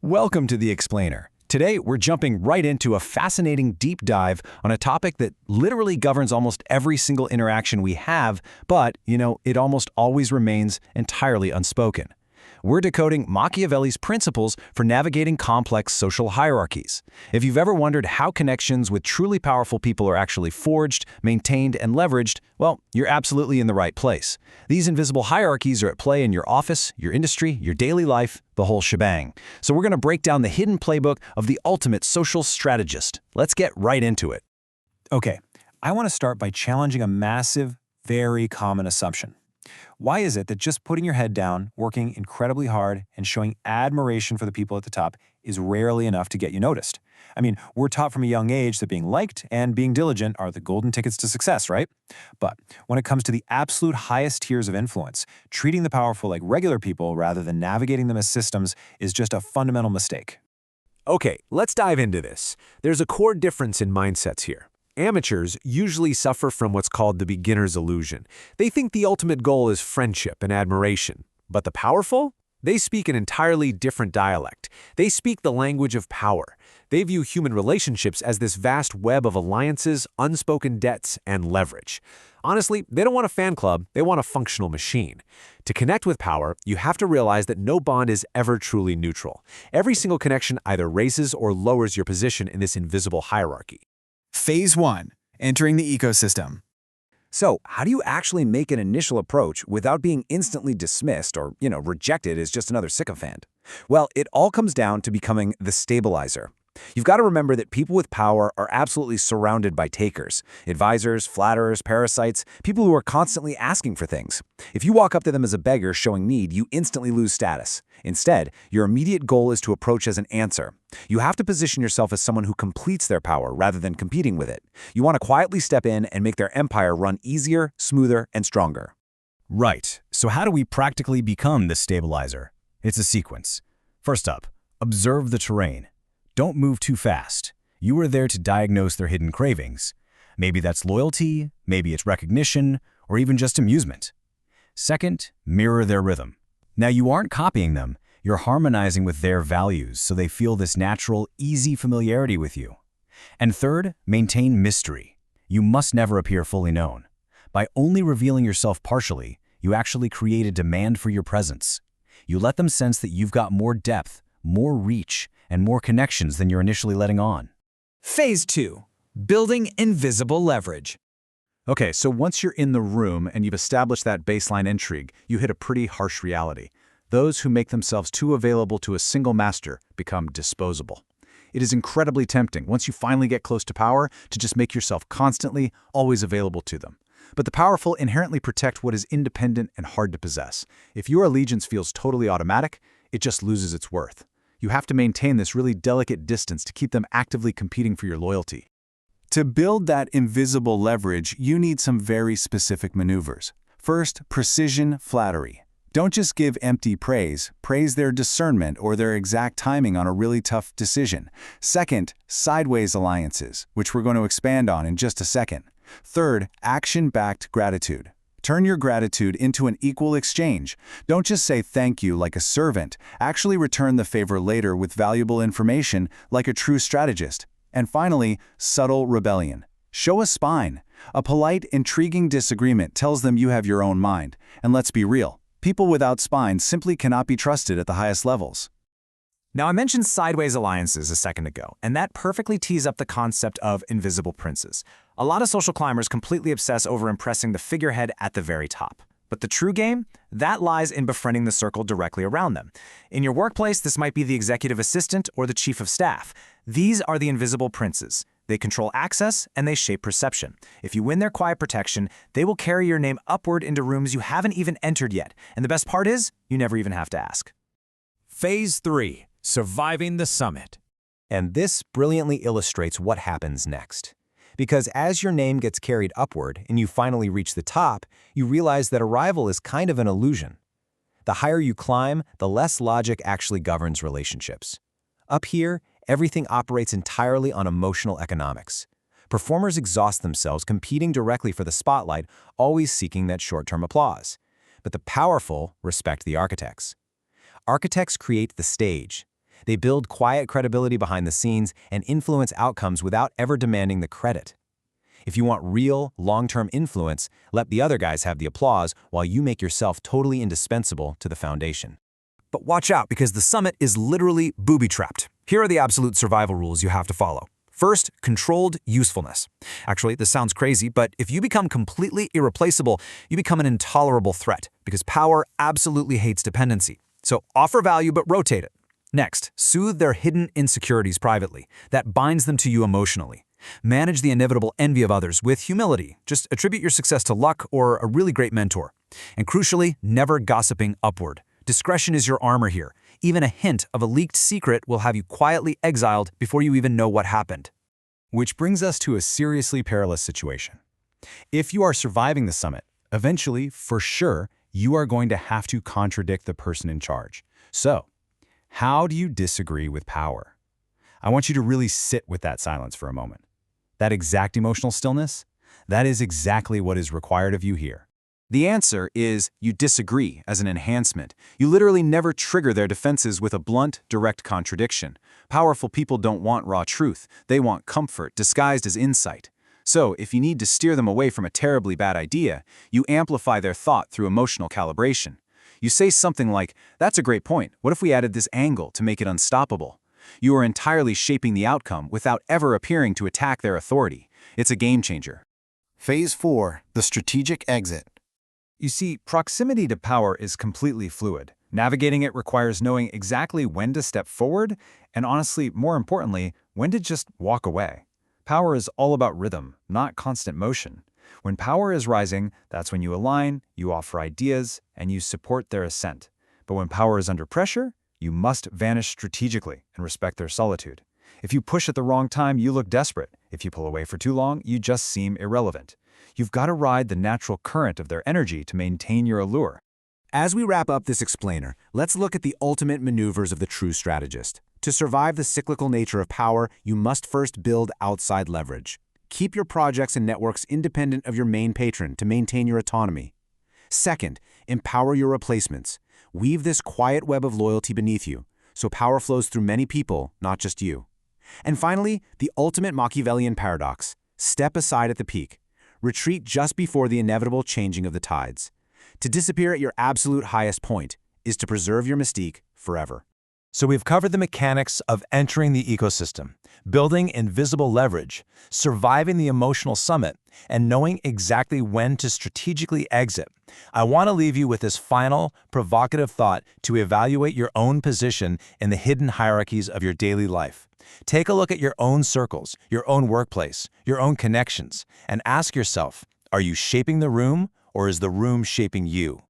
Welcome to The Explainer. Today, we're jumping right into a fascinating deep dive on a topic that literally governs almost every single interaction we have, but, it almost always remains entirely unspoken. We're decoding Machiavelli's principles for navigating complex social hierarchies. If you've ever wondered how connections with truly powerful people are actually forged, maintained, and leveraged, well, you're absolutely in the right place. These invisible hierarchies are at play in your office, your industry, your daily life, the whole shebang. So we're going to break down the hidden playbook of the ultimate social strategist. Let's get right into it. Okay, I want to start by challenging a massive, very common assumption. Why is it that just putting your head down, working incredibly hard, and showing admiration for the people at the top is rarely enough to get you noticed? I mean, we're taught from a young age that being liked and being diligent are the golden tickets to success, right? But when it comes to the absolute highest tiers of influence, treating the powerful like regular people rather than navigating them as systems is just a fundamental mistake. Okay, let's dive into this. There's a core difference in mindsets here. Amateurs usually suffer from what's called the beginner's illusion. They think the ultimate goal is friendship and admiration. But the powerful? They speak an entirely different dialect. They speak the language of power. They view human relationships as this vast web of alliances, unspoken debts, and leverage. Honestly, they don't want a fan club, they want a functional machine. To connect with power, you have to realize that no bond is ever truly neutral. Every single connection either raises or lowers your position in this invisible hierarchy. Phase 1. Entering the ecosystem. So, how do you actually make an initial approach without being instantly dismissed or, rejected as just another sycophant? Well, it all comes down to becoming the stabilizer. You've got to remember that people with power are absolutely surrounded by takers, advisors, flatterers, parasites, people who are constantly asking for things. If you walk up to them as a beggar showing need, you instantly lose status. Instead, your immediate goal is to approach as an answer. You have to position yourself as someone who completes their power rather than competing with it. You want to quietly step in and make their empire run easier, smoother, and stronger. Right. So how do we practically become the stabilizer? It's a sequence. First up, observe the terrain. Don't move too fast. You are there to diagnose their hidden cravings. Maybe that's loyalty, maybe it's recognition, or even just amusement. Second, mirror their rhythm. Now you aren't copying them, you're harmonizing with their values so they feel this natural, easy familiarity with you. And third, maintain mystery. You must never appear fully known. By only revealing yourself partially, you actually create a demand for your presence. You let them sense that you've got more depth, more reach, and more connections than you're initially letting on. Phase 2. Building invisible leverage. Okay, so once you're in the room and you've established that baseline intrigue, you hit a pretty harsh reality. Those who make themselves too available to a single master become disposable. It is incredibly tempting, once you finally get close to power, to just make yourself constantly, always available to them. But the powerful inherently protect what is independent and hard to possess. If your allegiance feels totally automatic, it just loses its worth. You have to maintain this really delicate distance to keep them actively competing for your loyalty. To build that invisible leverage, you need some very specific maneuvers. First, precision flattery. Don't just give empty praise, praise their discernment or their exact timing on a really tough decision. Second, sideways alliances, which we're going to expand on in just a second. Third, action-backed gratitude. Turn your gratitude into an equal exchange. Don't just say thank you like a servant. Actually return the favor later with valuable information like a true strategist. And finally, subtle rebellion. Show a spine. A polite, intriguing disagreement tells them you have your own mind. And let's be real, people without spines simply cannot be trusted at the highest levels. Now, I mentioned sideways alliances a second ago, and that perfectly tees up the concept of invisible princes. A lot of social climbers completely obsess over impressing the figurehead at the very top. But the true game? That lies in befriending the circle directly around them. In your workplace, this might be the executive assistant or the chief of staff. These are the invisible princes. They control access and they shape perception. If you win their quiet protection, they will carry your name upward into rooms you haven't even entered yet. And the best part is, you never even have to ask. Phase 3. Surviving the summit. And this brilliantly illustrates what happens next. Because as your name gets carried upward and you finally reach the top, you realize that arrival is kind of an illusion. The higher you climb, the less logic actually governs relationships. Up here, everything operates entirely on emotional economics. Performers exhaust themselves competing directly for the spotlight, always seeking that short-term applause. But the powerful respect the architects. Architects create the stage. They build quiet credibility behind the scenes and influence outcomes without ever demanding the credit. If you want real, long-term influence, let the other guys have the applause while you make yourself totally indispensable to the foundation. But watch out, because the summit is literally booby-trapped. Here are the absolute survival rules you have to follow. First, controlled usefulness. Actually, this sounds crazy, but if you become completely irreplaceable, you become an intolerable threat, because power absolutely hates dependency. So offer value but rotate it. Next, soothe their hidden insecurities privately. That binds them to you emotionally. Manage the inevitable envy of others with humility. Just attribute your success to luck or a really great mentor. And crucially, never gossiping upward. Discretion is your armor here. Even a hint of a leaked secret will have you quietly exiled before you even know what happened. Which brings us to a seriously perilous situation. If you are surviving the summit, eventually, for sure, you are going to have to contradict the person in charge. So, how do you disagree with power? I want you to really sit with that silence for a moment. That exact emotional stillness, that is exactly what is required of you here. The answer is you disagree as an enhancement. You literally never trigger their defenses with a blunt, direct contradiction. Powerful people don't want raw truth. They want comfort disguised as insight. So, if you need to steer them away from a terribly bad idea, you amplify their thought through emotional calibration. You say something like, "That's a great point. What if we added this angle to make it unstoppable?" You are entirely shaping the outcome without ever appearing to attack their authority. It's a game changer. Phase 4, the strategic exit. You see, proximity to power is completely fluid. Navigating it requires knowing exactly when to step forward and, honestly, more importantly, when to just walk away. Power is all about rhythm, not constant motion. When power is rising, that's when you align, you offer ideas, and you support their ascent. But when power is under pressure, you must vanish strategically and respect their solitude. If you push at the wrong time, you look desperate. If you pull away for too long, you just seem irrelevant. You've got to ride the natural current of their energy to maintain your allure. As we wrap up this explainer, let's look at the ultimate maneuvers of the true strategist. To survive the cyclical nature of power, you must first build outside leverage. Keep your projects and networks independent of your main patron to maintain your autonomy. Second, empower your replacements. Weave this quiet web of loyalty beneath you, so power flows through many people, not just you. And finally, the ultimate Machiavellian paradox. Step aside at the peak. Retreat just before the inevitable changing of the tides. To disappear at your absolute highest point is to preserve your mystique forever. So we've covered the mechanics of entering the ecosystem, building invisible leverage, surviving the emotional summit, and knowing exactly when to strategically exit. I want to leave you with this final, provocative thought to evaluate your own position in the hidden hierarchies of your daily life. Take a look at your own circles, your own workplace, your own connections, and ask yourself, are you shaping the room, or is the room shaping you?